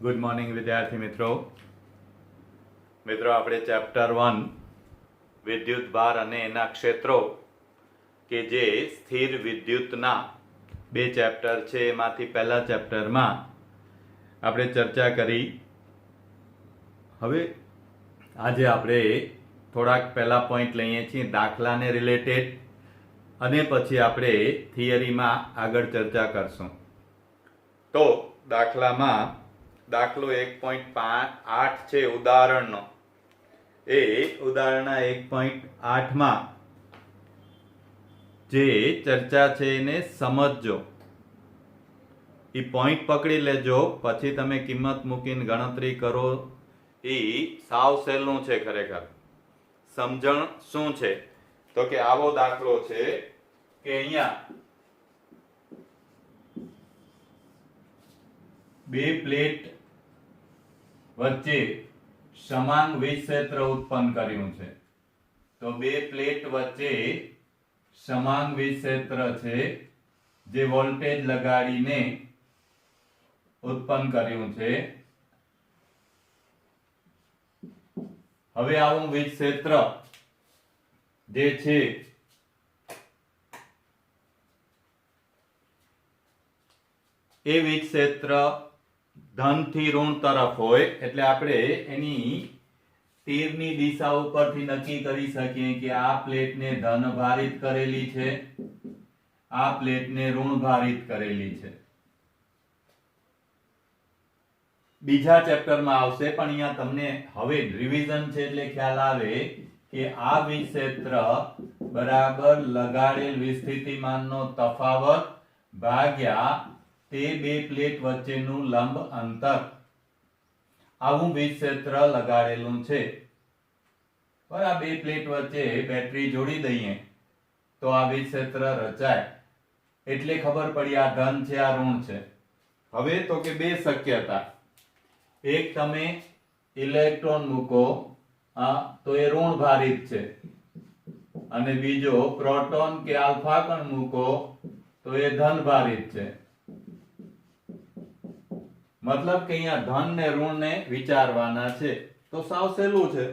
Good morning વિદ્યાર્થી મિત્રો આપણે ચેપ્ટર 1 વિદ્યુત ભાર અને એના ક્ષેત્રો કે જે સ્થિર વિદ્યુતના બે ચેપ્ટર છે એમાંથી પહેલા ચેપ્ટરમાં આપણે ચર્ચા કરી. હવે આજે આપણે થોડાક પહેલા પોઈન્ટ લઈએ છીએ દાખલાને રિલેટેડ અને પછી આપણે થિયરીમાં આગળ ચર્ચા કરશું. તો દાખલામાં દાખલો 1.8 છે ઉદાહરણનો. એ ઉદાહરણના 1.8 માં જે ચર્ચા છે એને સમજજો. એ પોઈન્ટ પકડી લેજો, પછી તમે કિંમત મૂકીને ગણતરી કરો. એ સાવ સહેલું છે. ખરેખર સમજણ શું છે તો કે આવો દાખલો છે કે અહીંયા બે પ્લેટ વચ્ચે સમાન વીજ ક્ષેત્ર ઉત્પન્ન કર્યું છે. તો બે પ્લેટ વચ્ચે સમાન વીજ ક્ષેત્ર છે જે વોલ્ટેજ લગાડીને ઉત્પન્ન કર્યું છે. હવે આવું વીજ ક્ષેત્ર જે છે એ વીજ ક્ષેત્ર ધન થી ઋણ તરફ હોય એટલે આપણે એની તીરની દિશા ઉપરથી નક્કી કરી શકીએ કે આ પ્લેટને ધન ભારિત કરેલી છે, આ પ્લેટને ઋણ ભારિત કરેલી છે. બીજા ચેપ્ટરમાં આવશે પણ અહીંયા તમને હવે રિવિઝન છે એટલે ખ્યાલ આવે કે આ વીજ ક્ષેત્ર બરાબર લગાડેલ વિસ્થિતિમાનનો તફાવત ભાગ્યા તે બે પ્લેટ વચ્ચેનું લંબ અંતર. આવું વીજ ક્ષેત્ર લગાડેલું છે. પર આ બે પ્લેટ વચ્ચે બેટરી જોડી દઈએ તો આ વીજ ક્ષેત્ર રચાય. એટલે ખબર પડી આ ધન છે આ ઋણ છે. હવે તો કે બે શક્યતા. એક તમે ઇલેક્ટ્રોન મૂકો તો એ ઋણ ભારિત છે, અને બીજો પ્રોટોન કે આલ્ફા કણ મૂકો તો એ ધન ભારિત છે. મતલબ કે અહીંયા ધન ને ઋણ ને વિચારવાના છે. તો સાવ સહેલું છે.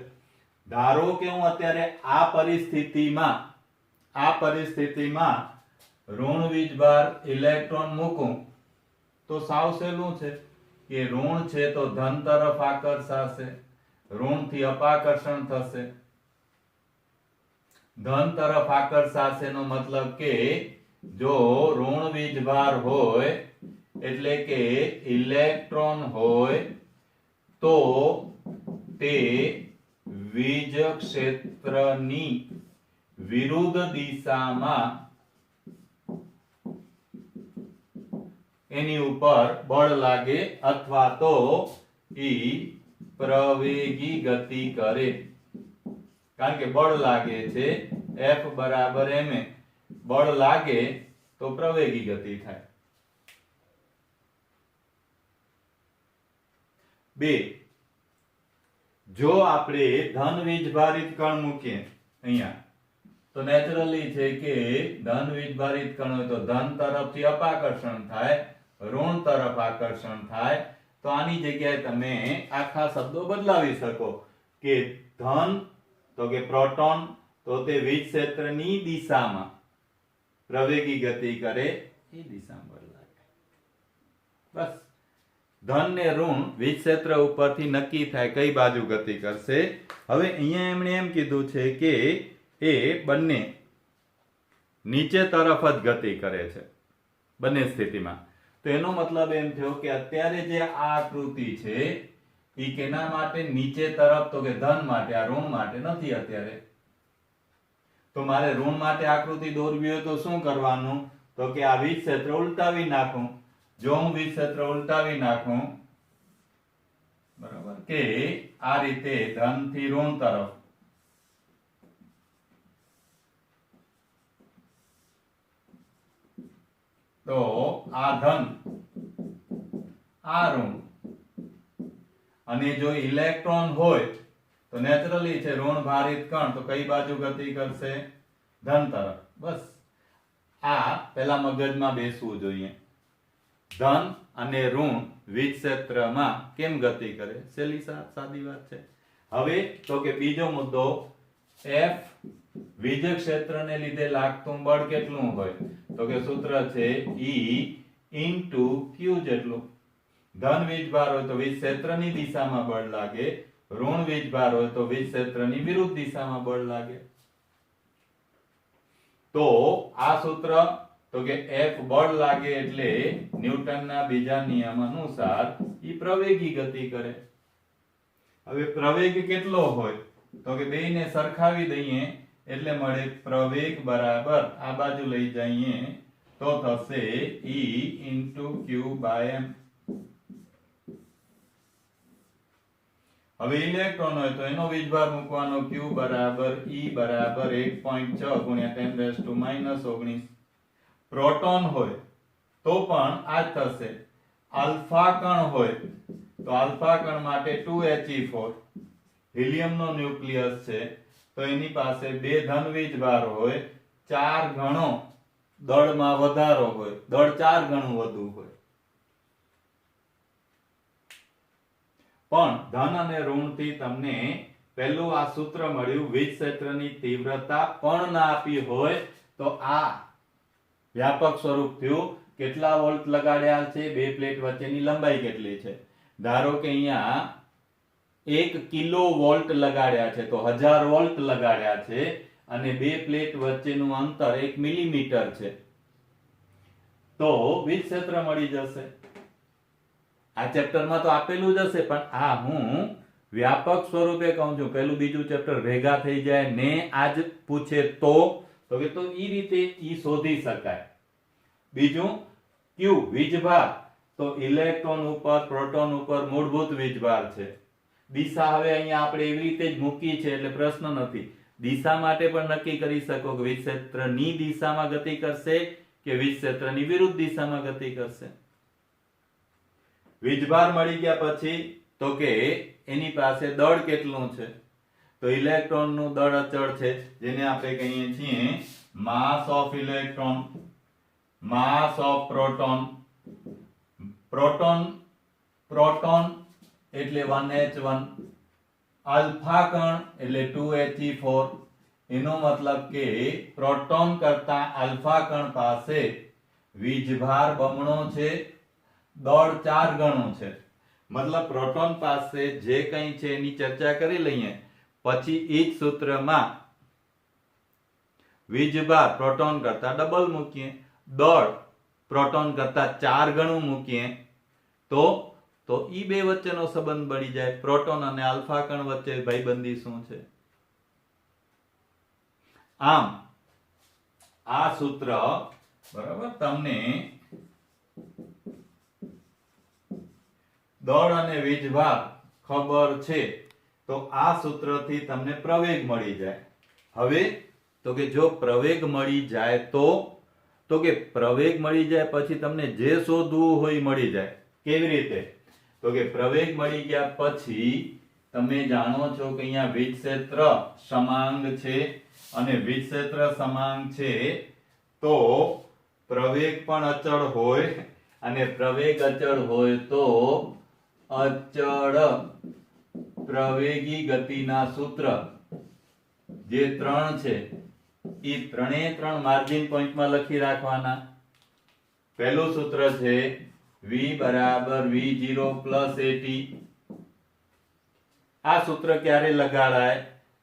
ધારો કે હું અત્યારે આ પરિસ્થિતિમાં ઋણ વીજભાર ઇલેક્ટ્રોન મૂકું તો સાવ સહેલું છે કે ઋણ છે તો ધન તરફ આકર્ષાશે, ઋણ થી અપાકર્ષણ થશે. ધન તરફ આકર્ષાશે નો મતલબ કે જો ઋણ વીજભાર હોય એટલે કે ઇલેક્ટ્રોન હોય તો તે વીજ ક્ષેત્રની વિરુદ્ધ દિશામાં એની ઉપર બળ લાગે અથવા તો ઈ પ્રવેગી ગતિ કરે. કારણ કે બળ લાગે છે F બરાબર ma. બળ લાગે તો પ્રવેગી ગતિ થાય. 2. જો આપણે ધન વીજભારિત કણ મૂકીએ અહીંયા તો નેચરલી છે કે ધન વીજભારિત કણ હોય તો ધન તરફથી અપાકર્ષણ થાય, ઋણ તરફ આકર્ષણ થાય. તો આની જગ્યાએ તમે આખા શબ્દો બદલાવી શકો કે ધન તો કે પ્રોટોન તો તે વીજ ક્ષેત્રની દિશામાં પ્રવેગી ગતિ કરે, એ દિશામાં બળ લાગે. બસ ધન ને ઋણ વીજ ક્ષેત્ર ઉપરથી નક્કી થાય કઈ બાજુ ગતિ કરશે. હવે અહીંયા એમણે એમ કીધું છે કે એ બંને નીચે તરફ જ ગતિ કરે છે બંને સ્થિતિમાં. તો એનો મતલબ એમ થયો કે અત્યારે જે આ આકૃતિ છે એ કેના માટે નીચે તરફ, તો કે ધન માટે, આ ઋણ માટે નથી અત્યારે. તો મારે ઋણ માટે આકૃતિ દોરવી હોય તો શું કરવાનું? તો કે આ વીજ ક્ષેત્ર ઉલટાવી નાખું. જો હું વીજ ક્ષેત્ર ઉલટાવી નાખું બરાબર કે આ રીતે ધન થી ઋણ તરફ, તો આ ધન આ ઋણ. અને જો ઇલેક્ટ્રોન હોય તો નેચરલી છે ઋણ ભારિત કણ તો કઈ બાજુ ગતિ કરશે? ધન તરફ. બસ આ પેલા મગજમાં બેસવું જોઈએ. ધન અને ઋણ વીજ ક્ષેત્રમાં કેમ ગતિ કરે? સહેલી સાદી વાત છે. હવે તો કે બીજો મુદ્દો, F વીજ ક્ષેત્રને લીધે લાગતું બળ કેટલું હોય? તો કે સૂત્ર છે E into Q જેટલું. ધન વીજભાર હોય તો વીજ ક્ષેત્રની દિશામાં બળ લાગે, ઋણ વીજભાર હોય તો વીજ ક્ષેત્રની વિરુદ્ધ દિશામાં બળ લાગે. તો આ સૂત્ર તો કે F બળ લાગે એટલે ન્યૂટનના બીજા નિયમ અનુસાર ઈ પ્રવેગી ગતિ કરે. હવે પ્રવેગ કેટલો હોય? તો કે બેયને સરખાવી દઈએ એટલે મળે પ્રવેગ બરાબર આ બાજુ લઈ જઈએ તો થશે E into Q by m. હવે ઇલેક્ટ્રોન હોય તો એનો વીજભાર મૂકવાનો Q બરાબર E બરાબર 1.6 ગુણ્યા 10⁻⁻19. પ્રોટોન હોય તો પણ આ જ થશે. આલ્ફા કણ હોય તો આલ્ફા કણ માટે 2He4. હિલિયમનો ન્યુક્લિયસ છે તો એની પાસે 2 ધન વીજભાર હોય, 4 ગણો દળમાં વધારો હોય, દળ 4 ગણું વધુ હોય. પણ ધન અને ઋણથી તમને પહેલું આ સૂત્ર મળ્યું, વીજ ક્ષેત્રની તીવ્રતા પણ ના આપી હોય તો આ વ્યાપક સ્વરૂપ થયું. કેટલા વોલ્ટ લગાડ્યા છે? બે પ્લેટ વચ્ચેની લંબાઈ કેટલી છે? ધારો કે અહીંયા 1 કિલો વોલ્ટ લગાડ્યા છે તો 1000 વોલ્ટ લગાડ્યા છે અને બે પ્લેટ વચ્ચેનું અંતર 1 મિલીમીટર છે તો વીજ ક્ષેત્ર મળી જશે. આ ચેપ્ટરમાં તો આપેલું જ હશે પણ આ હું વ્યાપક સ્વરૂપે કહું છું. પહેલું બીજું ચેપ્ટર ભેગા થઈ જાય ને આજ પૂછે તો કે તો ઈ રીતે ઈ શોધી શકાય. બીજું Q વીજભાર તો ઇલેક્ટ્રોન ઉપર પ્રોટોન ઉપર મૂળભૂત વીજભાર છે. દિશા હવે અહીંયા આપણે એવી રીતે જ મૂકી છે એટલે પ્રશ્ન નથી. દિશા માટે પણ નક્કી કરી શકો કે વીજ ક્ષેત્રની દિશામાં ગતિ કરશે કે વીજ ક્ષેત્રની વિરુદ્ધ દિશામાં ગતિ કરશે. વીજભાર મળી ગયા પછી તો કે એની પાસે દળ કેટલું છે? તો ઇલેક્ટ્રોનનું દળ અચળ છે જેને આપણે કહીએ છીએ માસ of electron, mass of proton. Proton એટલે 1H1, આલ્ફા કણ એટલે 2He4. એનો મતલબ કે પ્રોટોન કરતા આલ્ફા કણ પાસે વીજભાર બમણો છે, દળ 4 ગણું છે. મતલબ પ્રોટોન પાસે જે કંઈ છે એની ચર્ચા કરી લઈએ પછી એ જ સૂત્રમાં વીજભાર પ્રોટોન કરતા ડબલ મૂકીએ, દળ પ્રોટોન કરતા 4 ગણું મૂકીએ તો ઈ બે વચ્ચેનો સંબંધ બની જાય. પ્રોટોન અને આલ્ફા કણ વચ્ચે ભાઈબંધી શું છે? આમ આ સૂત્ર બરાબર તમને દળ અને વીજભાર ખબર છે તો આ સૂત્રથી તમને પ્રવેગ મળી જાય. હવે તો કે જો પ્રવેગ મળી જાય તો કે પ્રવેગ મળી જાય પછી તમને જે શોધવું હોય મળી જાય. કેવી રીતે? તો કે પ્રવેગ મળી ગયા પછી તમે જાણો છો કે અહીંયા વીજ ક્ષેત્ર સમાંગ છે અને વીજ ક્ષેત્ર સમાંગ છે તો પ્રવેગ પણ અચળ હોય અને પ્રવેગ અચળ હોય તો અચળ પ્રવેગી ગતિના સૂત્ર જે 3 છે એ 3 માર્જિન પોઈન્ટમાં લખી રાખવાના. પહેલું સૂત્ર છે V બરાબર V0 પ્લસ AT. આ સૂત્ર ક્યારે લગાડાય?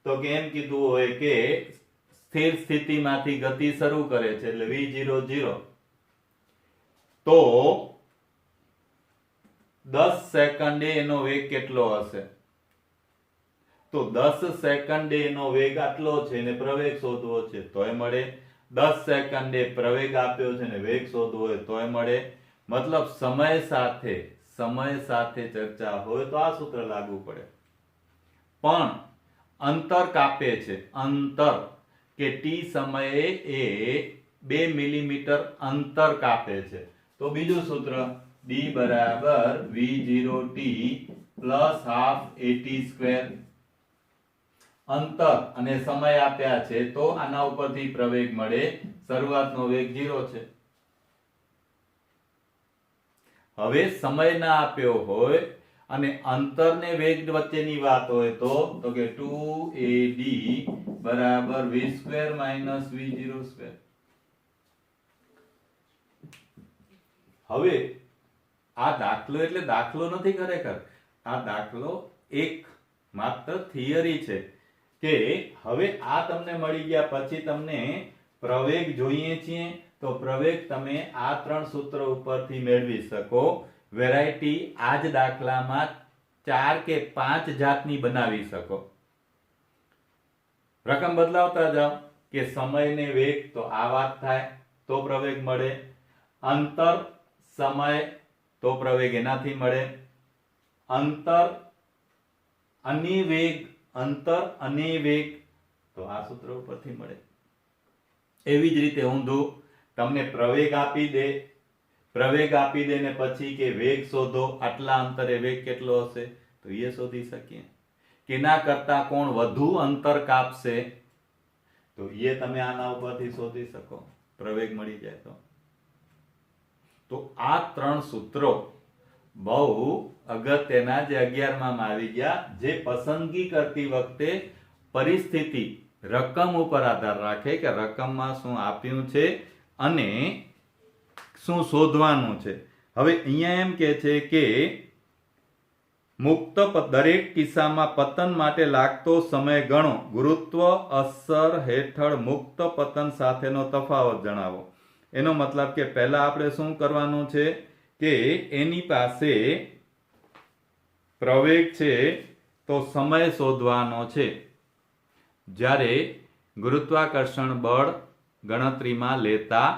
તો કે એમ કીધું હોય કે સ્થિર સ્થિતિમાંથી ગતિ શરૂ કરે છે એટલે V0 0 તો 10 સેકન્ડે એનો વેગ કેટલો હશે? તો 10 સેકન્ડે એનો વેગ આટલો છે ને પ્રવેગ શોધવો છે તોય મળે. 10 સેકન્ડે પ્રવેગ આપ્યો છે ને વેગ શોધવો હોય તોય મળે. મતલબ સમય સાથે ચર્ચા હોય તો આ સૂત્ર લાગુ પડે. પણ અંતર કાપે છે, અંતર કે t સમયે એ 2 મિલીમીટર અંતર કાપે છે તો બીજું સૂત્ર D બરાબર V0t પ્લસ હાફ AT². અંતર અને સમય આપ્યા છે તો આના ઉપરથી પ્રવેગ મળે. શરૂઆતનો વેગ 0 છે. હવે સમય ના આપ્યો હોય અને અંતર ને વેગ વચ્ચેની વાત હોય તો કે 2AD બરાબર v² - v0². હવે આ દાખલો એટલે દાખલો નથી, ખરેખર આ દાખલો એક માત્ર થિયરી છે કે હવે આ તમને મળી ગયા પછી તમને પ્રવેગ જોઈએ છીએ તો પ્રવેગ તમે આ 3 સૂત્ર ઉપરથી મેળવી શકો. વેરાયટી આ જ દાખલામાં 4 કે 5 જાતની બનાવી શકો. રકમ બદલાવતા જાઓ કે સમય ને વેગ તો આ વાત થાય તો પ્રવેગ મળે, અંતર સમય તો પ્રવેગ એનાથી મળે, અંતર અને વેગ અંતર અને વેગ તો આ સૂત્ર ઉપરથી મળે. એવી જ રીતે ઊંધું તમને પ્રવેગ આપી દે ને પછી કે વેગ શોધો, આટલા અંતરે વેગ કેટલો હશે તો એ શોધી શકીએ. કેના કરતા કોણ વધુ અંતર કાપશે તો એ તમે આના ઉપરથી શોધી શકો, પ્રવેગ મળી જાય તો આ 3 સૂત્રો બહુ અગત્યના જે 11માં આવી ગયા, જે પસંદગી કરતી વખતે પરિસ્થિતિ રકમ ઉપર આધાર રાખે કે રકમમાં શું આપ્યું છે અને શું શોધવાનું છે. હવે અહીંયા એમ કે છે કે મુક્ત દરેક કિસ્સામાં પતન માટે લાગતો સમય ગણો, ગુરુત્વ અસર હેઠળ મુક્ત પતન સાથેનો તફાવત જણાવો. એનો મતલબ કે પહેલા આપણે શું કરવાનું છે કે એની પાસે પ્રવેગ છે તો સમય શોધવાનો છે, જ્યારે ગુરુત્વાકર્ષણ બળ ગણતરીમાં લેતા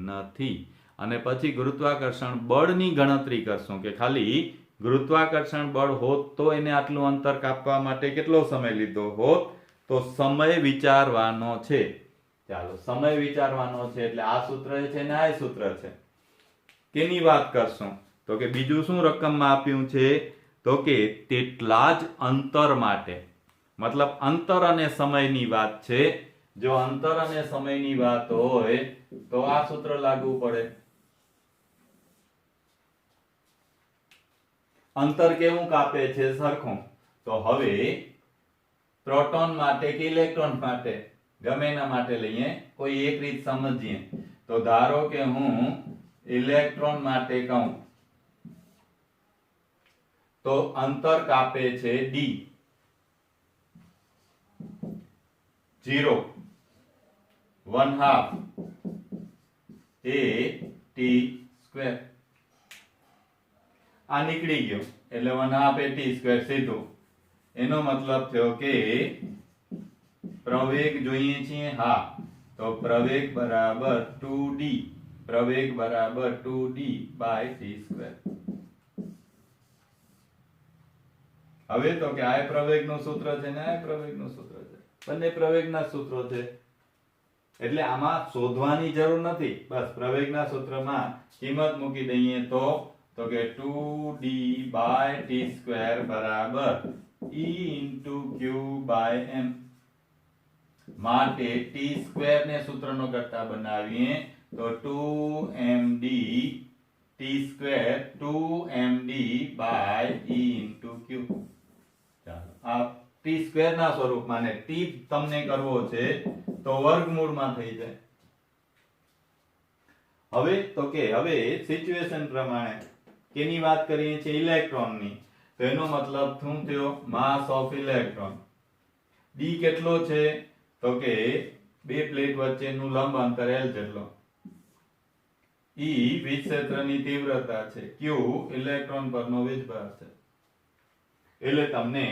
નથી. અને પછી ગુરુત્વાકર્ષણ બળની ગણતરી કરશું કે ખાલી ગુરુત્વાકર્ષણ બળ હોત તો એને આટલું અંતર કાપવા માટે કેટલો સમય લીધો હોત, તો સમય વિચારવાનો છે. ચાલો સમય વિચારવાનો છે એટલે આ સૂત્ર છે ને આ સૂત્ર છે. કેની વાત કરશું તો કે બીજું શું રકમમાં આપ્યું છે તો કે તેટલા જ અંતર માટે, મતલબ અંતર અને સમયની વાત છે. જો અંતર અને સમયની વાત હોય તો આ સૂત્ર લાગુ પડે. અંતર કેવું કાપે છે સરખું. તો હવે પ્રોટોન માટે કે ઇલેક્ટ્રોન માટે ગમે એના માટે લઈએ, કોઈ એક રીત સમજીએ. તો ધારો કે હું ઇલેક્ટ્રોન માટે કહું તો અંતર કાપે છે d 0 1/2 at². આ નીકળી ગયો એટલે 1/2 at² સીધું. એનો મતલબ થયો કે પ્રવેગ જોઈએ છીએ, હા તો પ્રવેગ બરાબર 2d, પ્રવેગ બરાબર 2d/t². હવે તો કે આ પ્રવેગનું સૂત્ર છે ને આ પ્રવેગનું સૂત્ર છે, બંને પ્રવેગના સૂત્રો છે એટલે આમાં શોધવાની જરૂર નથી. બસ પ્રવેગના સૂત્રમાં કિંમત મૂકી દઈએ તો કે 2d/t² બરાબર e * q/m. માટે t² ને સૂત્રનો કરતા બનાવીએ તો 2md t² 2md/e * q. ચાલો આ t² ના સ્વરૂપમાં ને t તમને કરવો છે તો વર્ગમૂળમાં થઈ જાય. હવે તો કે હવે સિચ્યુએશન પ્રમાણે કેની વાત કરીએ છીએ ઇલેક્ટ્રોનની, તો એનો મતલબ શું થયો માસ ઓફ ઇલેક્ટ્રોન. d કેટલો છે તો કે બે પ્લેટ વચ્ચેનું લંબ અંતર l જેટલો, e વિજ ક્ષેત્રની તીવ્રતા છે, q ઇલેક્ટ્રોન પરનો વીજભાર છે. એટલે તમને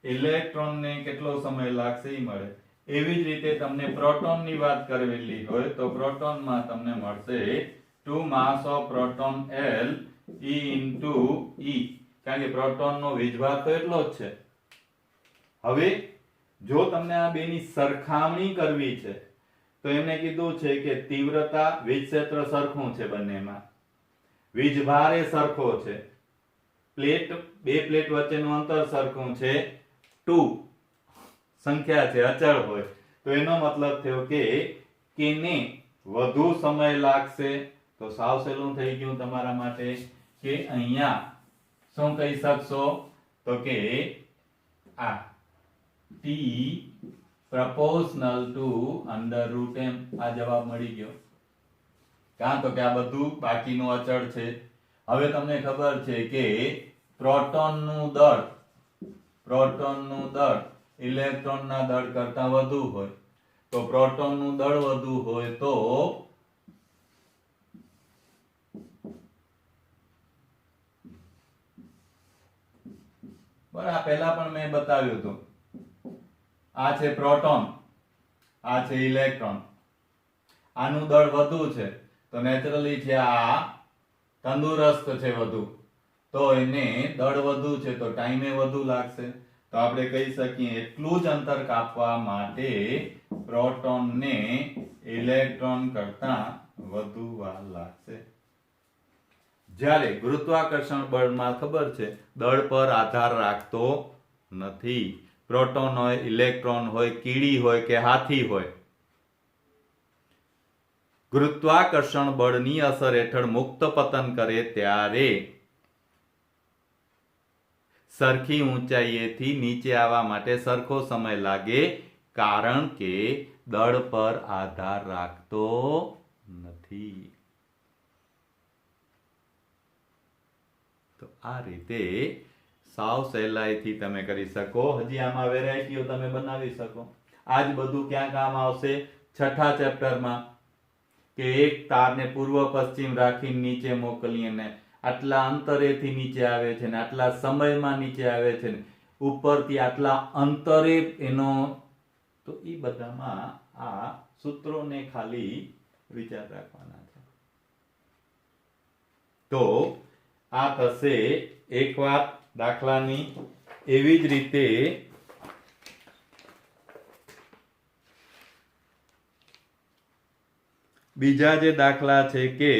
ઇલેક્ટ્રોનને કેટલો સમય લાગશે એ મળે. એવી જ રીતે તમને પ્રોટોનની વાત કરેલી હોય તો પ્રોટોનમાં તમને મળશે 2 માસ of proton l e into e, કારણ કે પ્રોટોનનો વીજભાર તો એટલો જ છે. હવે જો તમને આ બેની સરખામણી કરવી છે તો એમને કીધું છે કે તીવ્રતા વીજ ક્ષેત્ર સરખું છે બંનેમાં, વીજભાર એ સરખો છે, બે પ્લેટ વચ્ચેનું અંતર સરખું છે, 2 સંખ્યા છે અચળ હોય તો એનો મતલબ થયો કે કેને વધુ સમય લાગશે. તો સાવ સહેલું થઈ ગયું તમારા માટે કે અહીંયા શું કહી શકશો તો કે આ t proportional to under root m આ જવાબ મળી ગયો. કારણ તો કે આ બધું બાકીનું અચળ છે. હવે તમને ખબર છે કે પ્રોટોનનું દળ ઇલેક્ટ્રોનના દળ કરતા વધુ હોય તો પ્રોટોનનું દળ વધુ હોય તો બરાબર પહેલા પણ મેં બતાવ્યું હતું. આ છે પ્રોટોન, આ છે ઇલેક્ટ્રોન, આનું દળ વધુ છે તો નેચરલી છે આ તંદુરસ્ત છે વધુ, તો એને દળ વધુ છે તો ટાઈમે વધુ લાગશે. તો આપણે કહી શકીએ એટલું જ અંતર કાપવા માટે પ્રોટોનને ઇલેક્ટ્રોન કરતા વધુ વાર લાગશે. જ્યારે ગુરુત્વાકર્ષણ બળમાં ખબર છે દળ પર આધાર રાખતો નથી. પ્રોટોન હોય, ઇલેક્ટ્રોન હોય, કીડી હોય કે હાથી હોય, ગુરુત્વાકર્ષણ બળની અસર હેઠળ મુક્ત પતન કરે ત્યારે સરખી ઊંચાઈએથી નીચે આવવા માટે સરખો સમય લાગે, કારણ કે દળ પર આધાર રાખતો નથી. તો આ રીતે સાવ સહેલાઈથી તમે કરી શકો. હજી આમાં વેરાયટીઓ તમે બનાવી શકો. આજ બધું ક્યાં કામ આવશે? છઠ્ઠા ચેપ્ટરમાં કે એક તારને પૂર્વ પશ્ચિમ રાખીને નીચે મોકલીએ ને આટલા અંતરેથી નીચે આવે છે ને આટલા સમયમાં નીચે આવે છે ને ઉપરથી આટલા અંતરે એનો, તો એ બધામાં આ સૂત્રોને ખાલી વિચાર રાખવાના છે. તો આ થશે એક વાત દાખલાની. એવી જ રીતે બીજા જે દાખલા છે કે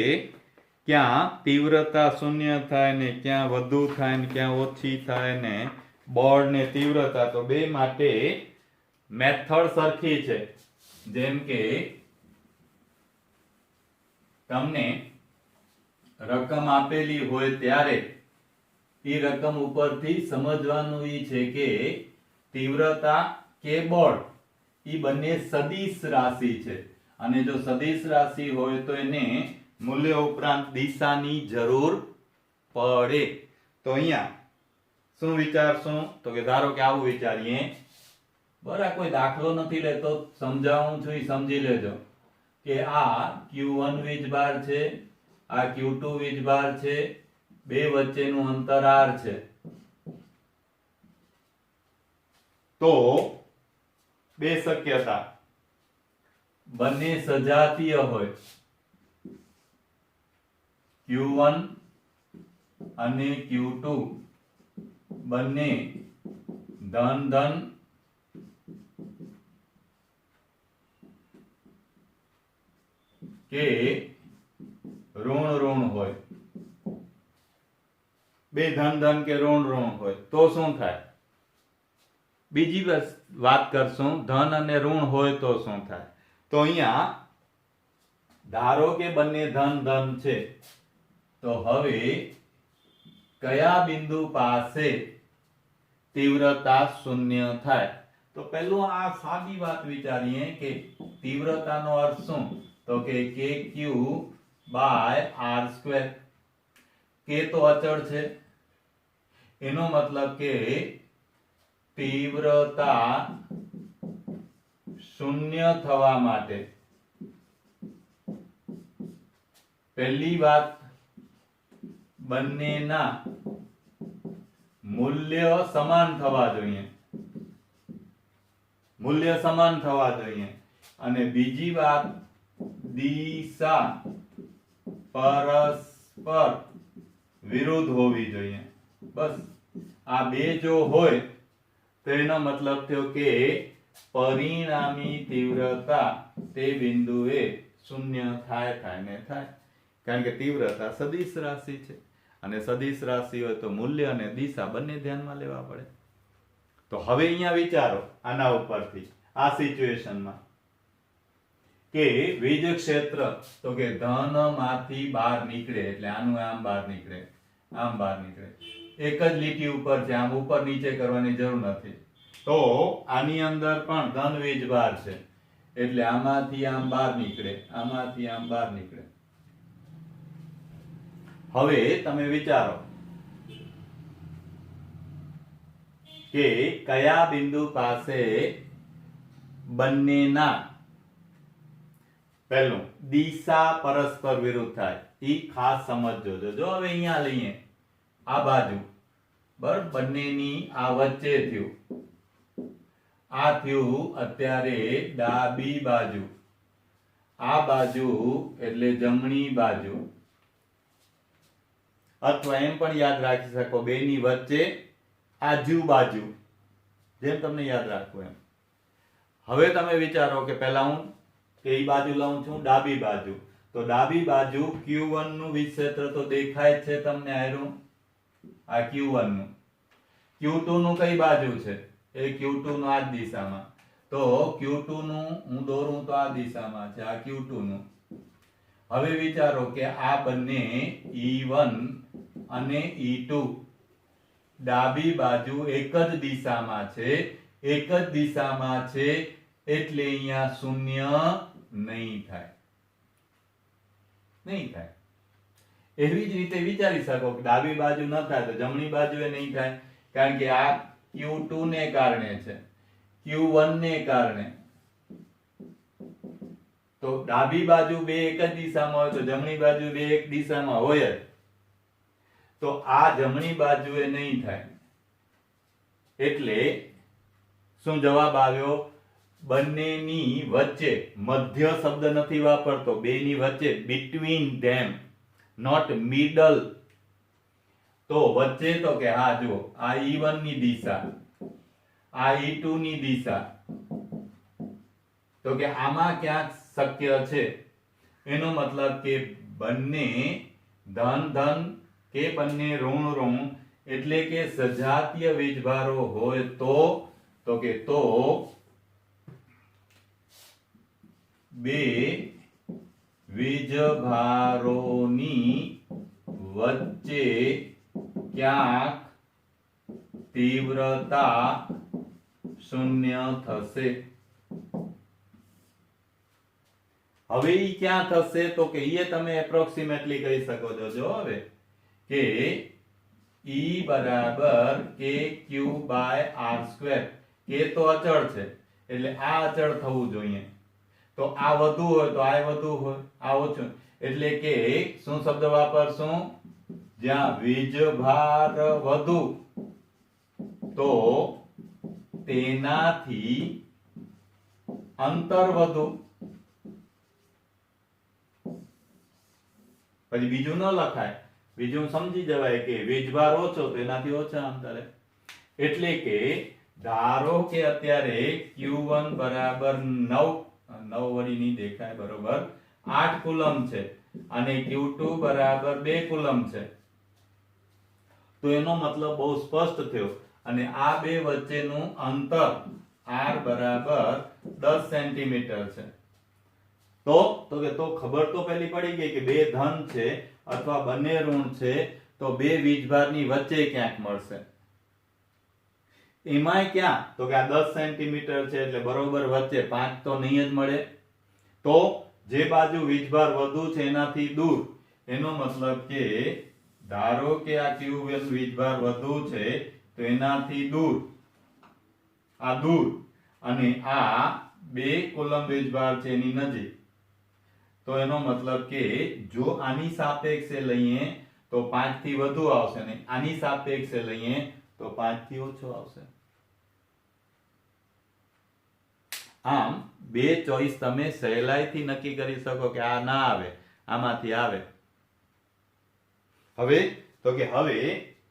ક્યાં તીવ્રતા શૂન્ય થાય ને ક્યાં વધુ થાય ને ક્યાં ઓછી થાય ને બળ ને તીવ્રતા, તો બે માટે મેથડ સરખી છે. જેમ કે તમને રકમ આપેલી હોય ત્યારે એ રકમ ઉપરથી સમજવાનું એ છે કે તીવ્રતા કે બળ એ બંને સદિશ રાશિ છે, અને જો સદિશ રાશિ હોય તો એને મૂલ્ય ઉપરાંત દિશાની જરૂર પડે. તો અહીંયા શું વિચારશું તો કે ધારો કે આવું વિચારીએ, બરાબર કોઈ દાખલો નથી લેતો, સમજાવું છું એ સમજી લેજો કે આ Q1 વીજભાર છે, આ Q2 વીજભાર છે, બે વચ્ચેનું અંતર r છે. તો બે શક્યતા, બંને સજાતીય હોય, Q1 અને Q2 બંને ધન ધન કે ઋણ ઋણ હોય, બે ધન ધન કે ઋણ ઋણ હોય તો શું થાય? બીજી વાત કરશું, ધન અને ઋણ હોય તો શું થાય? તો અહીંયા ધારો કે બંને ધન ધન છે, તો હવે કયા બિંદુ પાસે તીવ્રતા શૂન્ય થાય? તો પહેલું આ સાદી વાત વિચારીએ કે તીવ્રતાનો અર્થ શું? તો કે kq બાય r². k તો અચળ છે, એનો મતલબ કે તીવ્રતા શૂન્ય થવા માટે પહેલી વાત બંનેના મૂલ્ય સમાન થવા જોઈએ, મૂલ્ય સમાન થવા જોઈએ. અને બીજી વાત દિશા પરસ્પર વિરુદ્ધ હોવી જોઈએ. બસ આ બે જો હોય તો એનો મતલબ થયો કે પરિણામી તીવ્રતા તે બિંદુએ શૂન્ય થાય ને થાય, કારણ કે તીવ્રતા સદિશ રાશિ છે, અને સદિશ રાશિ હોય તો મૂલ્ય અને દિશા બંને ધ્યાનમાં લેવા પડે. તો હવે અહીંયા વિચારો આના ઉપરથી આ સિચ્યુએશનમાં કે વીજ ક્ષેત્ર તો કે ધન માંથી બહાર નીકળે એટલે આનું આમ બહાર નીકળે, આમ બહાર નીકળે. એક જ લીટી ઉપર છે, આમ ઉપર નીચે કરવાની જરૂર નથી. તો આની અંદર પણ ધન વીજભાર છે એટલે આમાંથી આમ બહાર નીકળે, આમાંથી આમ બહાર નીકળે. હવે તમે વિચારો કે કયા બિંદુ પાસે બંનેના પહેલું દિશા પરસ્પર વિરુદ્ધ થાય, ઈ ખાસ સમજજો. જો હવે અહીંયા લઈએ આ બાજુ, બરાબર, બંનેની આ વચ્ચે થયું, આ થયું અત્યારે ડાબી બાજુ, આ બાજુ એટલે જમણી બાજુ, અથવા એમ પણ યાદ રાખી શકો બેની વચ્ચે આજુ બાજુ, જેમ તમને યાદ રાખવું એમ. હવે તમે વિચારો કે પહેલા હું કઈ બાજુ લઉં છું, ડાબી બાજુ. તો ડાબી બાજુ Q1 નું વિક્ષેત્ર તો દેખાય જ છે તમને, આયરું આ Q1 નું. Q2 નું કઈ બાજુ છે, એ Q2 નું આ જ દિશામાં. તો Q2 નું હું દોરું તો આ દિશામાં છે, આ Q2 નું. હવે વિચારો કે આ બંને E1 અને E2 ડાબી બાજુ એક જ દિશામાં છે, એક જ દિશામાં છે એટલે અહીંયા શૂન્ય નહીં થાય, નહીં થાય. એવી જ રીતે વિચારી શકો કે ડાબી બાજુ ન થાય તો જમણી બાજુએ નહીં થાય, કારણ કે આ Q2 ને કારણે છે, Q1 ને કારણે. તો ડાબી બાજુ બે એક જ દિશામાં હોય તો જમણી બાજુ બે એક દિશામાં હોય જ. તો આ જમણી બાજુએ નહીં થાય. એટલે શું જવાબ આવ્યો? બંનેની વચ્ચે, મધ્ય શબ્દ નથી વાપરતો, બેની વચ્ચે, between them, not middle. તો વચ્ચે તો કે હા જુઓ, આ E1 ની દિશા, આ E2 ની દિશા, તો કે આમાં ક્યાંક શક્ય છે. એનો મતલબ કે બંને ધન ધન કે બંને ઋણ ઋણ, એટલે કે સજાતીય વીજભારો હોય તો કે તો બે વીજભારોની વચ્ચે ક્યાંક તીવ્રતા શૂન્ય થશે. હવે ઈ ક્યાં થશે તો કે એ તમે એપ્રોક્સિમેટલી કહી શકો છો. જો હવે કે E બરાબર KQ બાય R². K તો અચળ છે એટલે આ અચળ થવું જોઈએ. તો આ વધુ હોય તો આ વધુ હોય, આ ઓછું, એટલે કે શું શબ્દ વાપરશું? જ્યાં વીજભાર વધુ તો તેનાથી અંતર વધુ. પછી બીજું ન લખાય, બીજું સમજી જવાય કે વીજભાર ઓછો તો એનાથી ઓછા અંતરે. એટલે કે ધારો કે અત્યારે Q1 બરાબર 9 વળી નહીં દેખાય, બરોબર 8 કુલમ છે અને Q2 બરાબર 2 કુલમ છે. તો એનો મતલબ બહુ સ્પષ્ટ થયો. અને આ બે વચ્ચેનું અંતર R બરાબર 10 સેન્ટીમીટર છે. તો ખબર તો પહેલી પડી ગઈ કે બે ધન છે અથવા બંને ઋણ છે તો બે વીજભારની વચ્ચે ક્યાંક મળશે. એમાંય ક્યાં? તો કે આ 10 સેન્ટીમીટર છે એટલે બરોબર વચ્ચે, 5 તો નહીં જ મળે. તો જે બાજુ વીજભાર વધુ છે એનાથી દૂર. એનો મતલબ કે ધારો કે આ Q1 વીજભાર વધુ છે તો એનાથી દૂર, આ દૂર, અને આ 2 કુલમ વીજભાર છે એની નજીક. તો એનો મતલબ કે જો આની સાપેક્ષે લઈએ તો 5 થી વધુ આવશે, અને આની સાપેક્ષે લઈએ તો 5 થી ઓછો આવશે. આમ બે ચોઈસ તમે સહેલાઈથી નક્કી કરી શકો કે આ ના આવે, આમાંથી આવે. હવે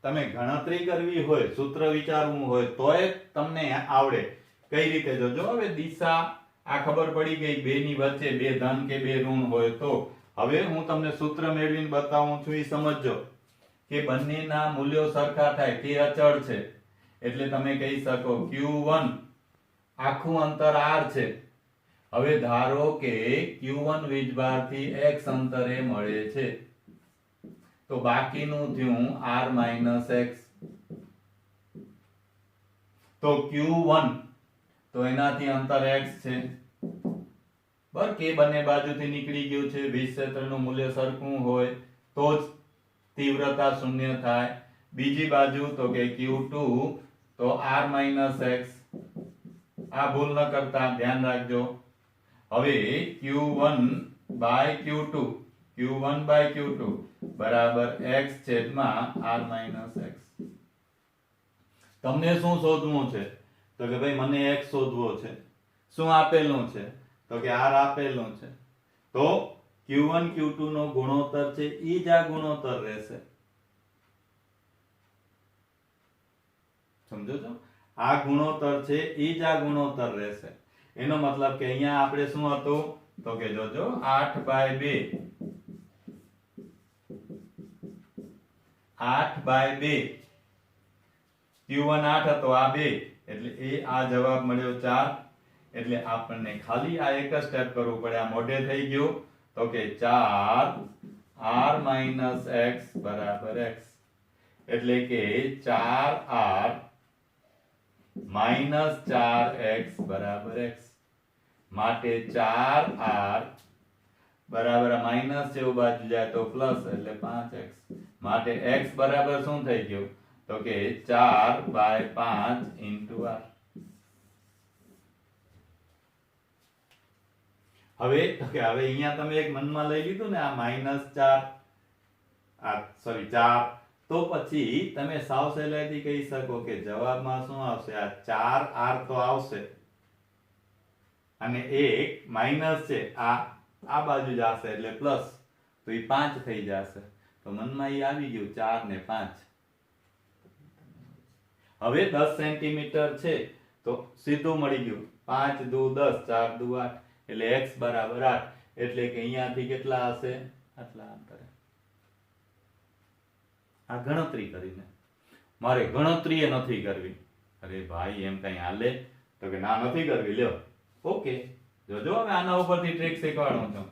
તમે ગણતરી કરવી હોય, સૂત્ર વિચારવું હોય તોય તમને આવડે. કઈ રીતે? જોજો હવે દિશા આ ખબર પડી ગઈ, બે ની વચ્ચે બે ધન કે બે ઋણ હોય તો. હવે હું તમને સૂત્ર મેળવીને બતાવું છું, એ સમજજો કે બંનેના મૂલ્યો સરખા થાય. તે અચળ છે એટલે તમે કહી શકો Q1 આખું અંતર R છે. હવે ધારો કે Q1 વીજભારથી x અંતરે મળે છે તો બાકીનું થયું r માઇનસ x. તો q1 તો એનાથી અંતર x છે બરાબર કે બંને બાજુથી નીકળી ગયું છે. વીજ ક્ષેત્રનું મૂલ્ય સરખું હોય તો જ તીવ્રતા શૂન્ય થાય. બીજી બાજુ તો કે q2 તો r માઇનસ x. આ ભૂલ ન કરતા ધ્યાન રાખજો. હવે q1 બાય q2 બરાબર x છેદમાં r માઇનસ x. તમને શું શોધવું છે? તો કે ભાઈ મને x શોધવો છે. શું આપેલું છે? તો કે r આપેલું છે. તો q1 q2 નો ગુણોત્તર છે ઈ જ આ ગુણોત્તર રહેશે. સમજો છો? આ ગુણોત્તર છે ઈ જ આ ગુણોત્તર રહેશે. એનો મતલબ કે અહીંયા આપણે શું હતું? તો કે જોજો 8/2 q1 8 હતો આ 2 એટલે એ આ જવાબ મળ્યો 4. એટલે આપણને ખાલી આ એક જ સ્ટેપ કરવું પડે. આ મોઢે થઈ ગયું તો કે 4r માઇનસ x બરાબર x. એટલે કે 4r માઇનસ 4x બરાબર x. માટે 4r બરાબર માઇનસ જેવું બાજુ જાય તો પ્લસ એટલે 5x. માટે x બરાબર શું થઈ ગયું? તો કે 4/5 into r. હવે અહીંયા તમે એક મનમાં લઈ લીધું ને આ -4 4 તો પછી તમે સાવ સહેલાઈથી કહી શકો કે જવાબમાં શું આવશે? આ 4r તો આવશે અને એક માઈનસ છે આ બાજુ જશે એટલે પ્લસ તો એ 5 થઈ જશે. તો મનમાં એ આવી ગયું 4 ને 5. હવે 10 સેન્ટીમીટર છે તો સીધું મળી ગયું 5 દુ 10 4 દુ 8 એટલે x બરાબર 8. એટલે કે અહીંયાથી કેટલા હશે? આટલા અંતરે. આ ગણતરી કરીને મારે ગણતરી નથી કરવી. અરે ભાઈ એમ કઈ હાલે? તો કે ના નથી કરવી. લ્યો ઓકે જોજો હવે આના ઉપરથી ટ્રિક શીખવાડું છું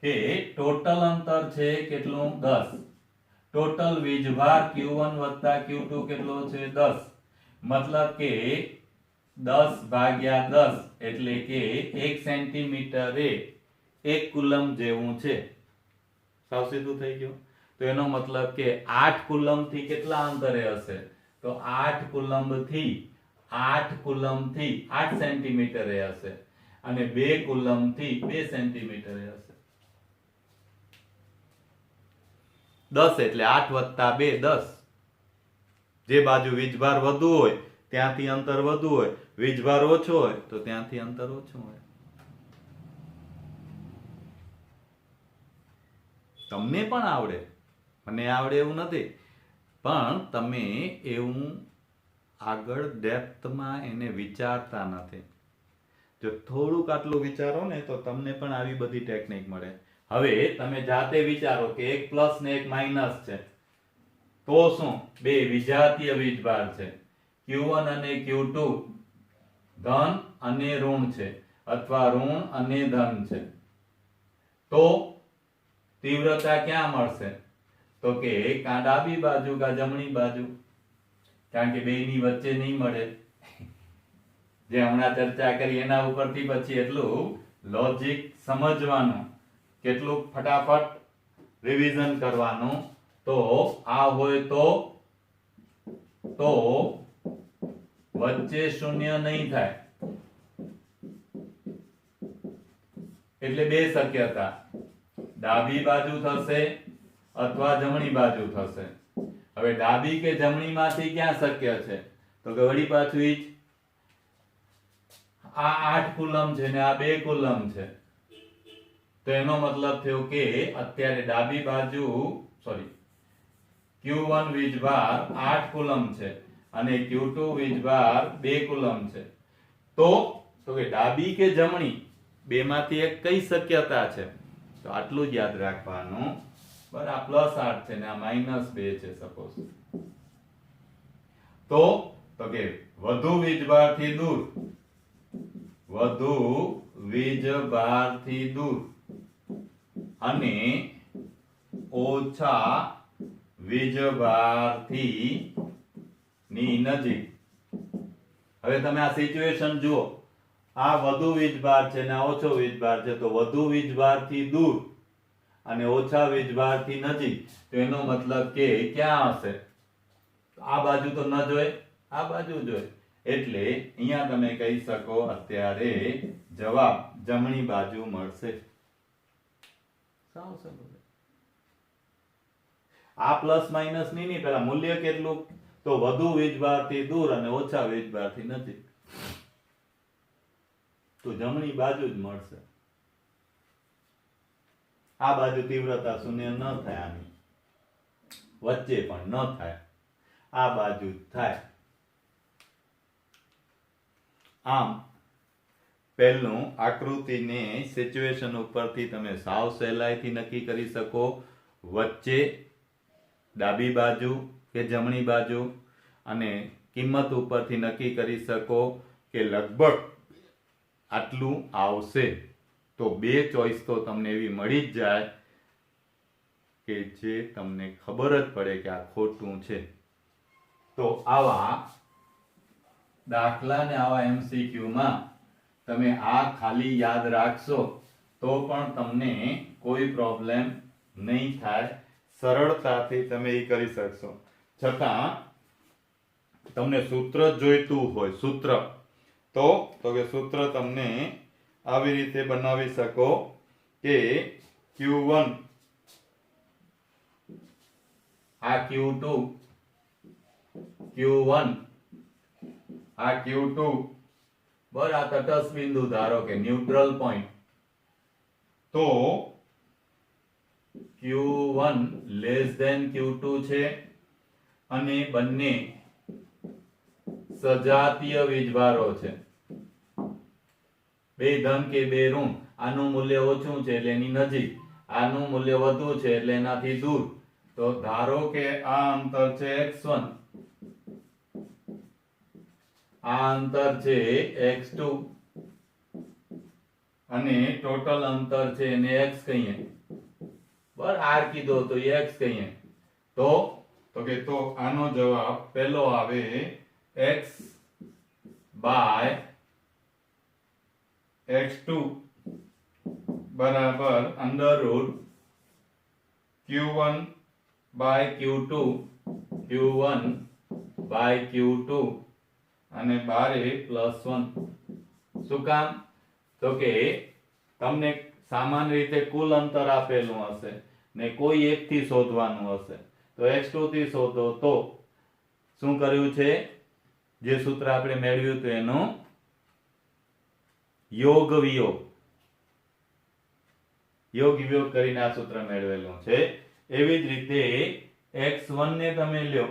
કે ટોટલ અંતર છે કેટલું? 10. ટોટલ વીજભાર q1 વત્તા q2 કેટલો છે? 10. મતલબ કે 10/10 એટલે કે 1 સેન્ટીમીટર એ 1 કુલમ જેવું છે. સાવ સીધું થઈ ગયું. તો એનો મતલબ કે 8 કુલમ થી કેટલા અંતરે હશે? તો 8 કુલમ થી 8 સેન્ટીમીટરે હશે અને 2 કુલમ થી 2 સેન્ટીમીટરે હશે. 10 એટલે 8 વત્તા 2 10. જે બાજુ વીજભાર વધુ હોય ત્યાંથી અંતર વધુ હોય, વીજભાર ઓછો હોય તો ત્યાંથી અંતર ઓછું હોય. તમને પણ આવડે, મને આવડે એવું નથી, પણ તમે એવું આગળ ડેપ્થમાં એને વિચારતા નથી. જો થોડુંક આટલું વિચારો ને તો તમને પણ આવી બધી ટેકનિક મળે. હવે તમે જાતે વિચારો કે એક પ્લસ ને એક માઇનસ છે તો શું? બે વિજાતીય વીજભાર છે. q1 અને q2 ધન અને ઋણ છે અથવા ઋણ અને ધન છે. તો તીવ્રતા ક્યાં મળશે? તો કે કાં ડાબી બાજુ કાં જમણી બાજુ. કારણ કે બેયની વચ્ચે નહીં મળે. જે હમણાં ચર્ચા કરી એના ઉપરથી પછી એટલું લોજિક સમજવાનું, કેટલું ફટાફટ રિવિઝન કરવાનું. તો આ હોય તો વચ્ચે શૂન્ય નહીં થાય. એટલે બે શક્યતા, ડાબી બાજુ થશે અથવા જમણી બાજુ થશે. હવે ડાબી કે જમણી માંથી ક્યાં શક્ય છે? તો કે વળી પાછું ઈ જ. આ 8 કુલમ છે ને આ 2 કુલમ છે. તો એનો મતલબ થયો કે અત્યારે ડાબી બાજુ q1 વીજભાર 8 કુલમ છે અને q2 વીજભાર 2 કુલમ છે. તો કે ડાબી કે જમણી બેમાંથી એક કઈ શક્યતા છે? તો આટલું જ યાદ રાખવાનું. બરાબર, આ +8 છે ને આ -2 છે સપોઝ. તો કે વધુ વીજભારથી દૂર, વધુ વીજભારથી દૂર અને ઓછા વીજભારથી ની નજીક. હવે તમે આ સિચ્યુએશન જુઓ, આ વધુ વીજભાર છે ને આ ઓછો વીજભાર છે, તો વધુ વીજભારથી દૂર અને ઓછા વીજભારથી નજીક, તો એનો મતલબ કે ક્યાં હશે? આ બાજુ તો ન જોઈએ, આ બાજુ જોઈએ. એટલે અહીંયા તમે કહી શકો અત્યારે જવાબ જમણી બાજુ મળશે. સાવ સરળ. આ પ્લસ માઇનસ ની પેલા મૂલ્ય કેટલું? તો વધુ વીજભારથી દૂર અને ઓછા વીજભારથી નજીક, તો જમણી બાજુ જ મળશે. આ બાજુ તીવ્રતા શૂન્ય ન થાય, આની વચ્ચે પણ ન થાય, આ બાજુ જ થાય. આમ પહેલું આકૃતિને સિચ્યુએશન ઉપરથી તમે સાવ સહેલાઈથી નક્કી કરી શકો. વચ્ચે ડાબી બાજુ કે જમણી બાજુ, અને કિંમત ઉપરથી નક્કી કરી શકો કે લગભગ આટલું આવશે. તો બે ચોઈસ તો તમને એવી મળી જ જાય કે જે તમને ખબર જ પડે કે આ ખોટું છે. તો આવા દાખલા ને આવા MCQ માં તમે આ ખાલી યાદ રાખશો તો પણ તમને કોઈ પ્રોબ્લેમ નહીં થાય, સરળતાથી તમે એ કરી શકશો. છતાં તમને સૂત્ર જોઈતું હોય, સૂત્ર તો કે સૂત્ર તમને આવી રીતે બનાવી શકો કે Q1 આ Q2, Q1 આ Q2, બરાબર. આ તટસ્થ બિંદુ ધારો કે ન્યુટ્રલ પોઈન્ટ, તો Q1 લેસ ધેન Q2 છે, અને બંને સજાતીય વીજભારો છે. બે ધન કે બે ઋણ. આનું મૂલ્ય ઓછું છે એટલે એની નજીક, આનું મૂલ્ય વધુ છે એટલે એનાથી દૂર. તો ધારો કે આ અંતર છે x1, આ અંતર છે x2, અને ટોટલ અંતર છે એને x કહીએ, બરાબર. r કીધો તો x કહીએ. તો કે તો આનો જવાબ પહેલો આવે x બાય x2 બરાબર under route Q1 by Q2, Q1 by Q2, અને બારે +1. શું કામ? તો કે તમને સામાન્ય રીતે કુલ અંતર આપેલું હશે ને કોઈ એક થી શોધવાનું હશે, તો x2 થી શોધો. તો શું કર્યું છે? જે સૂત્ર આપણે મેળવ્યું હતું એનું યોગ વિયોગ કરીને આ સૂત્ર મેળવેલું છે. એવી જ રીતે x1 ને તમે લ્યો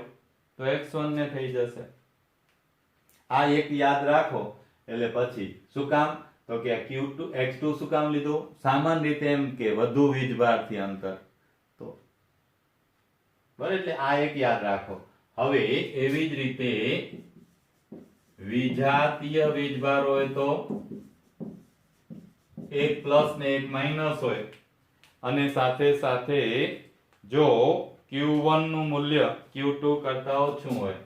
તો x1 ને થઈ જશે. આ એક યાદ રાખો એટલે પછી શું કામ? તો કે Q2 x2 શું કામ લીધું? સામાન્ય રીતે એમ કે વધુ વીજભારથી અંતર, તો બરાબર. એટલે આ એક યાદ રાખો. હવે એવી જ રીતે વિજાતીય વીજભાર હોય તો એક પ્લસ ને એક માઇનસ હોય, અને સાથે સાથે જો Q1 નું મૂલ્ય Q2 કરતા ઓછું હોય,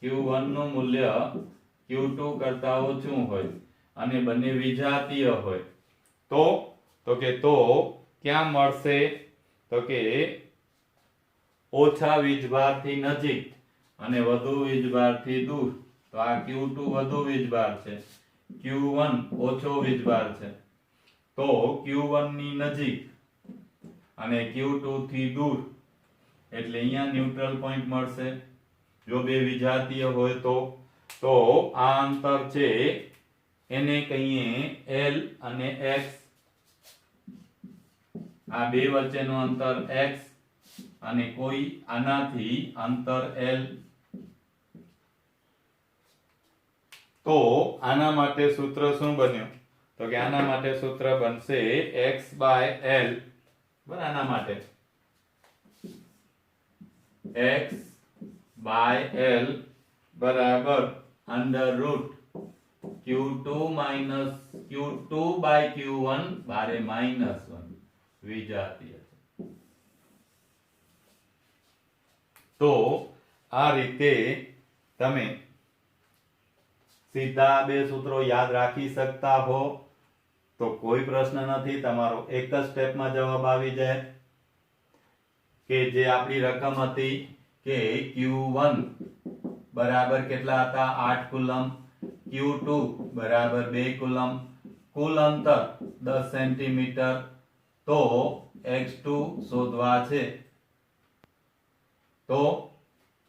Q1 નું મૂલ્ય Q2 કરતા ઓછું હોય, અને બંને વિજાતીય હોય, તો ક્યાં મળશે? તો કે ઓછા વીજભારથી નજીક અને વધુ વીજભારથી દૂર. તો આ Q2 વધુ વીજભાર છે, Q1 ઓછો વીજભાર છે. તો Q1 ની નજીક અને Q2 થી દૂર, એટલે અહીંયા ન્યુટ્રલ પોઈન્ટ મળશે. જો બે વિજાતીય હોય તો આ અંતર છે એને કહીએ L અને x. આ બે વચ્ચેનું અંતર x, અને કોઈ આનાથી અંતર L. તો આના માટે સૂત્ર શું બન્યું? તો કે આના માટે સૂત્ર બનશે x બાય L, બરાબર. આના માટે x બાય L બરાબર under root Q2 minus Q2 by Q1 બારે -1 વિજાતીય. તો આ રીતે તમે સીધા બે સૂત્રો યાદ રાખી શકતા હો તો કોઈ પ્રશ્ન નથી, તમારો એક જ સ્ટેપમાં જવાબ આવી જાય કે જે આપણી રકમ હતી કે Q1 બરાબર કેટલા હતા 8 કુલમ, Q2 બરાબર 2 કુલમ, કુલ અંતર 10 સેન્ટીમીટર, તો x2 શોધવા છે તો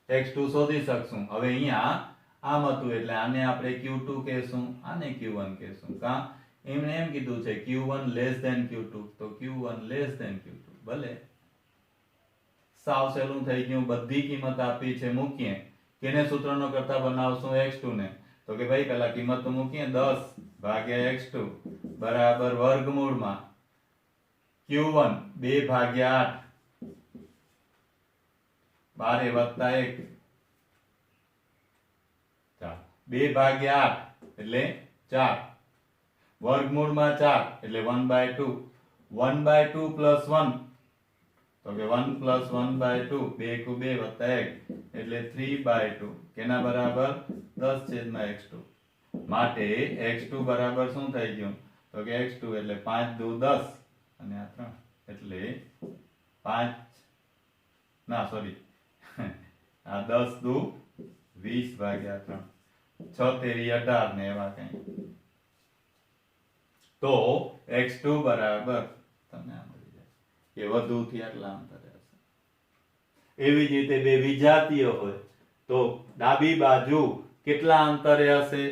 x2 શોધી શકશું. હવે અહીંયા આમ હતું એટલે આને આપણે Q2 કહેશું, આને Q1 કહેશું. કા એમણે એમ કીધું છે Q1 લેસ ધેન Q2 તો Q1 લેસ ધેન Q2. ભલે સાવ સહેલું થઈ ગયું, બધી કિંમત આપી છે મૂકીએ. કેને સૂત્રનો કરતા બનાવશું x2 ને, તો કે ભાઈ પેલા કિંમત તો મૂકીએ 10 ભાગ્યા x2 બરાબર વર્ગમૂળમાં Q1 2 ભાગ્યા 8 12 વત્તા 1 2 ભાગ્યા 8 એટલે 4 વર્ગમૂળમાં 4 એટલે 1/2 1/2 પ્લસ 1 તો કે 1 પ્લસ 1/2 2 કુ 2 વત્તા 1 એટલે 3/2 કેના બરાબર 10 છેદમાં x2. માટે x2 બરાબર શું થઈ ગયું તો કે x2 એટલે 5 દુ 10 અને આ 3 એટલે 5 ના સોરી આ 10 દુ 20 ભાગ્યા 3 6 તેરી 18 ને એવા કઈ, તો x2 બરાબર તમને આ મળી જાય કે વધુથી આટલા અંતરે હશે. એવી જ રીતે બે વિજાતીય હોય તો ડાબી બાજુ કેટલા અંતરે હશે,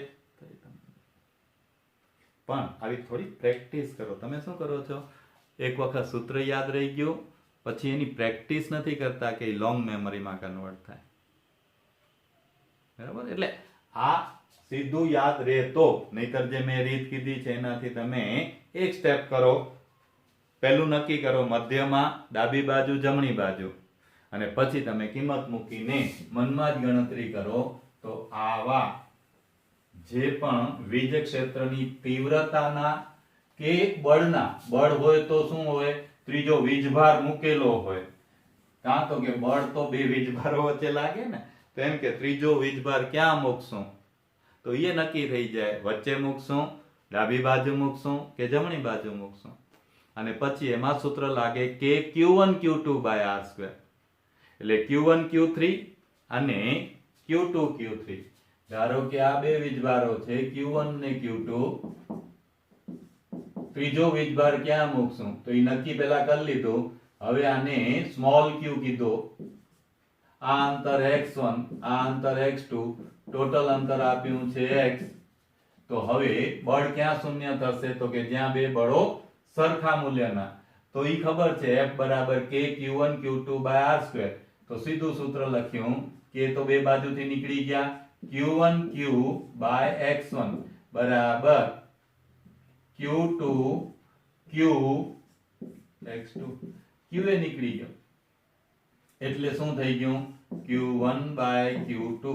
પણ આવી થોડી પ્રેક્ટિસ કરો. તમે શું કરો છો, એક વખત સૂત્ર યાદ રહી ગયું પછી એની પ્રેક્ટિસ નથી કરતા કે લોંગ મેમરીમાં કન્વર્ટ થાય. બરાબર, એટલે આ સીધું યાદ રહે તો, નહીતર જે મેં રીત કીધી છે એનાથી તમે એક સ્ટેપ કરો. પહેલું નક્કી કરો મધ્યમાં ડાબી બાજુ જમણી બાજુ, અને પછી તમે કિંમત મૂકીને મનમાં જ ગણતરી કરો. તો આવા જે પણ વીજ ક્ષેત્રની તીવ્રતાના કે બળના, બળ હોય તો શું હોય, ત્રીજો વીજભાર મૂકેલો હોય, કાં તો કે બળ તો બે વીજભારો વચ્ચે લાગે ને, તો એમ કે ત્રીજો વીજભાર ક્યાં મૂકશું, તો એ નક્કી થઈ જાય વચ્ચે મૂકશું, ડાબી બાજુ મૂકશું કે જમણી બાજુ મૂકશું. અને પછી એમાં સૂત્ર લાગે કે Q1 Q2 by r², એટલે Q1 Q3 અને Q2 Q3. ધારો કે આ બે વીજભારો છે Q1 ને Q2, ત્રીજો વીજભાર ક્યાં મૂકશું તો એ નક્કી પેલા કરી લીધું. હવે આને સ્મોલ q કીધો, આ અંતર x1 આ અંતર x2, ટોટલ અંતર આપ્યું છે x. તો હવે બળ ક્યાં શૂન્ય થશે તો કે જ્યાં બે બળો સરખા મૂલ્યના. તો ઈ ખબર છે F બરાબર k Q1 Q2 by r². તો સીધું સૂત્ર લખ્યું કે તો બે બાજુથી નીકળી ગયા, Q1 Q by x1 બરાબર Q2 Q x2. Q એ નીકળી ગયો એટલે શું થઈ ગયું, Q1 by Q2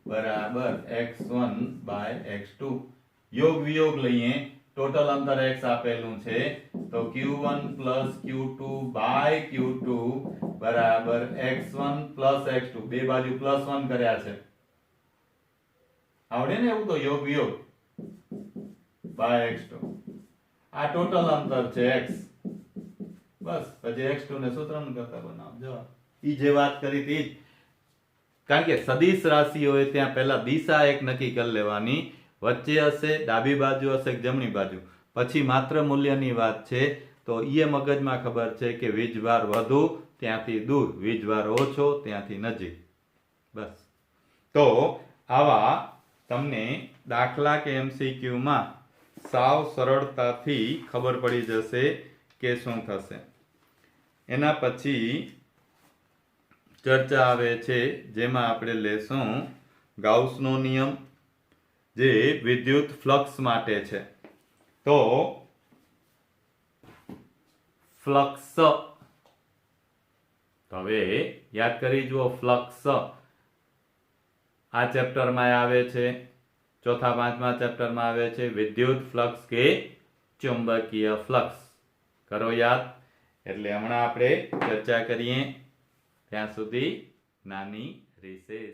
બરાબર x1 by x2. યોગ વિયોગ લઈએ, ટોટલ અંતર x આપેલું છે તો Q1 plus Q2 by Q2 બરાબર x1 plus x2. બે બાજુ +1 કર્યા છે, આવડે ને એવું તો યોગ વિયોગ by x2. આ ટોટલ અંતર છે x. બસ પછી x2 ને સૂત્રનું કરતા બનાવજો. ઈ જે વાત કરી હતી, કારણ કે સદિશ રાશિ હોય ત્યાં પહેલા દિશા એક નક્કી કરી લેવાની, વચ્ચે હશે ડાબી બાજુ હશે જમણી બાજુ, પછી માત્ર મૂલ્યની વાત છે. તો એ મગજમાં ખબર છે કે વીજભાર વધુ ત્યાંથી દૂર, વીજભાર ઓછો ત્યાંથી નજીક. બસ તો આવા તમને દાખલા કે MCQ માં સાવ સરળતાથી ખબર પડી જશે કે શું થશે. એના પછી ચર્ચા આવે છે જેમાં આપણે લેશું ગાઉસનો નિયમ, જે વિદ્યુત ફ્લક્સ માટે છે. તો ફ્લક્સ, હવે યાદ કરી જુઓ, ફ્લક્સ આ ચેપ્ટરમાં આવે છે, ચોથા પાંચમા ચેપ્ટરમાં આવે છે વિદ્યુત ફ્લક્સ કે ચુંબકીય ફ્લક્સ. કરો યાદ. એટલે હમણાં આપણે ચર્ચા કરીએ ત્યાં સુધી નાની રિસેસ.